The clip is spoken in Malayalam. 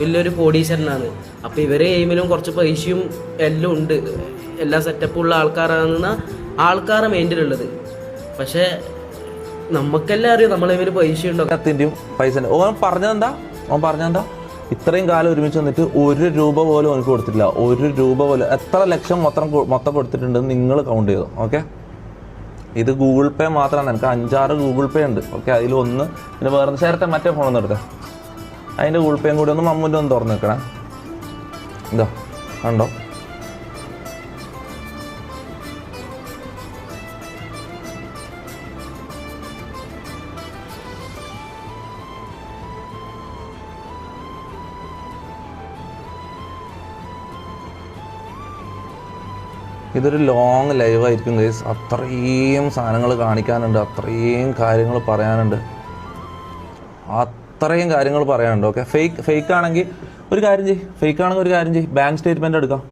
വലിയൊരു കോടീശ്വരനാണ്. അപ്പോൾ ഇവരെ എയിമിലും കുറച്ച് പൈസയും എല്ലാം ഉണ്ട്, എല്ലാ സെറ്റപ്പും ഉള്ള ആൾക്കാരാണെന്ന ആൾക്കാരുടെ മൈൻഡിലുള്ളത്. പക്ഷേ നമുക്കെല്ലാം അറിയാം നമ്മളെ ഇവര് പൈസ ഉണ്ടോ പൈസ. ഓൻ പറഞ്ഞെന്താ ഇത്രയും കാലം ഒരുമിച്ച് വന്നിട്ട് 1 രൂപ പോലും എനിക്ക് കൊടുത്തിട്ടില്ല. 1 രൂപ പോലും. എത്ര ലക്ഷം മൊത്തം കൊടുത്തിട്ടുണ്ടെന്ന് നിങ്ങൾ കൗണ്ട് ചെയ്തു. ഓക്കെ, ഇത് ഗൂഗിൾ പേ മാത്രമാണ്. എനിക്ക് 5-6 ഗൂഗിൾ പേ ഉണ്ട്. ഓക്കെ, അതിലൊന്ന് പിന്നെ വേറെ ചേർത്തെ മറ്റേ ഫോണൊന്നും എടുത്തേ, അതിൻ്റെ ഗൂഗിൾ പേയും കൂടി ഒന്ന് മമ്മൂൻ്റെ ഒന്ന് തുറന്ന് നിൽക്കണേ. ഇതോ കണ്ടോ, ഇതൊരു ലോങ് ലൈവായിരിക്കും ഗൈസ്. അത്രയും സാധനങ്ങൾ കാണിക്കാനുണ്ട്, അത്രയും കാര്യങ്ങൾ പറയാനുണ്ട്. ഓക്കെ, ഫേക്ക് ആണെങ്കിൽ ഒരു കാര്യം ചെയ്യ് ബാങ്ക് സ്റ്റേറ്റ്മെൻറ്റ് എടുക്കാം.